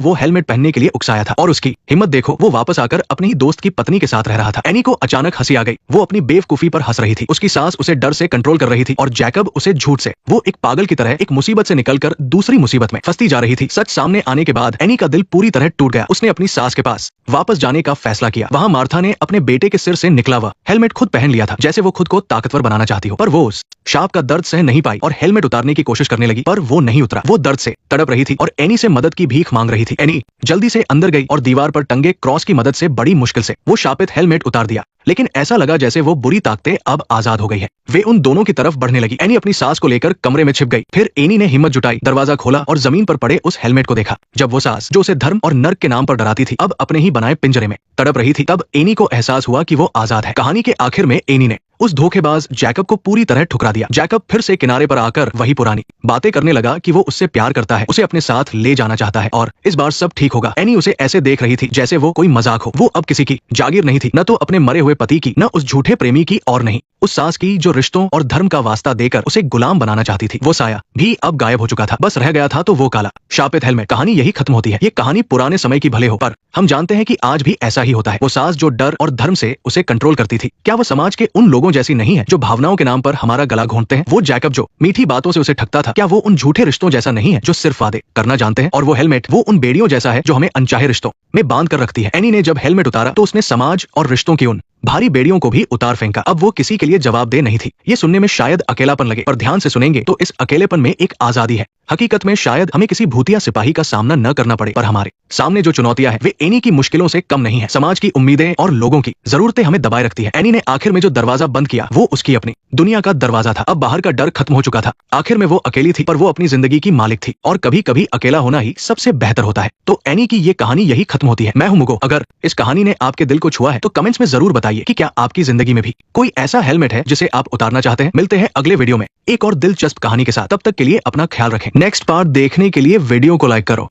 वो हेलमेट पहनने के लिए उकसाया था और उसकी हिम्मत देखो, वो वापस आकर अपने ही दोस्त की पत्नी के साथ रह रहा था। एनी को अचानक हंसी आ गई। वो अपनी बेवकूफी पर हंस रही थी। उसकी सांस उसे डर से कंट्रोल कर रही थी और जैकब उसे झूठ से। वो एक पागल की तरह एक मुसीबत से निकलकर दूसरी मुसीबत में फंसती जा रही थी। सच सामने आने के बाद एनी का दिल पूरी तरह टूट गया। उसने अपनी सास के पास वापस जाने का फैसला किया। वहां मार्था ने अपने बेटे के सिर से निकला हुआ हेलमेट खुद पहन लिया था, जैसे वो खुद को ताकतवर बनाना चाहती हो। पर वो उस शाप का दर्द सह नहीं पाई और हेलमेट उतारने की कोशिश करने लगी, पर वो नहीं उतरा। वो दर्द से तड़प रही थी और एनी से मदद की भीख मांग रही थी। एनी जल्दी से अंदर गई और दीवार पर टंगे क्रॉस की मदद से बड़ी मुश्किल से वो शापित हेलमेट उतार दिया। लेकिन ऐसा लगा जैसे वो बुरी ताकतें अब आजाद हो गई है। वे उन दोनों की तरफ बढ़ने लगी। एनी अपनी सास को लेकर कमरे में छिप गई। फिर एनी ने हिम्मत जुटाई, दरवाजा खोला और जमीन पर पड़े उस हेलमेट को देखा। जब वो सास जो उसे धर्म और नर्क के नाम पर डराती थी, अब अपने ही बनाए पिंजरे में तड़प रही थी, तब एनी को एहसास हुआ कि वो आजाद है। कहानी के आखिर में एनी ने उस धोखेबाज जैकब को पूरी तरह ठुकरा दिया। जैकब फिर से किनारे पर आकर वही पुरानी बातें करने लगा कि वो उससे प्यार करता है, उसे अपने साथ ले जाना चाहता है और इस बार सब ठीक होगा। एनी उसे ऐसे देख रही थी जैसे वो कोई मजाक हो। वो अब किसी की जागीर नहीं थी, न तो अपने मरे हुए पति की, न उस झूठे प्रेमी की और नहीं उस सास की जो रिश्तों और धर्म का वास्ता देकर उसे गुलाम बनाना चाहती थी। वो साया भी अब गायब हो चुका था। बस रह गया था तो वो काला शापित हेलमेट। कहानी यही खत्म होती है। ये कहानी पुराने समय की भले हो, पर हम जानते हैं कि आज भी ऐसा ही होता है। वो सास जो डर और धर्म से उसे कंट्रोल करती थी, क्या वो समाज के उन लोगों जैसी नहीं है जो भावनाओं के नाम पर हमारा गला घोंटते हैं? वो जैकब जो मीठी बातों से उसे ठगता था, क्या वो उन झूठे रिश्तों जैसा नहीं है जो सिर्फ वादे करना जानते हैं? और वो हेलमेट वो उन बेड़ियों जैसा है जो हमें अनचाहे रिश्तों में बांध कर रखती है। एनी ने जब हेलमेट उतारा तो उसने समाज और रिश्तों की उन भारी बेड़ियों को भी उतार फेंका। अब वो किसी के लिए जवाबदेह नहीं थी। ये सुनने में शायद अकेलापन लगे, पर ध्यान से सुनेंगे तो इस अकेलेपन में एक आजादी है। हकीकत में शायद हमें किसी भूतिया सिपाही का सामना न करना पड़े, पर हमारे सामने जो चुनौतियां हैं वे एनी की मुश्किलों से कम नहीं है। समाज की उम्मीदें और लोगों की जरूरतें हमें दबाए रखती है। एनी ने आखिर में जो दरवाजा बंद किया वो उसकी अपनी दुनिया का दरवाजा था। अब बाहर का डर खत्म हो चुका था। आखिर में वो अकेली थी, पर वो अपनी जिंदगी की मालिक थी और कभी कभी अकेला होना ही सबसे बेहतर होता है। तो एनी की ये कहानी यही खत्म होती है। मैं हूं मुगो। अगर इस कहानी ने आपके दिल को छुआ है तो कमेंट्स में जरूर बताइए कि क्या आपकी जिंदगी में भी कोई ऐसा हेलमेट है जिसे आप उतारना चाहते हैं। मिलते हैं अगले वीडियो में एक और दिलचस्प कहानी के साथ। तब तक के लिए अपना ख्याल रखें। नेक्स्ट पार्ट देखने के लिए वीडियो को लाइक करो।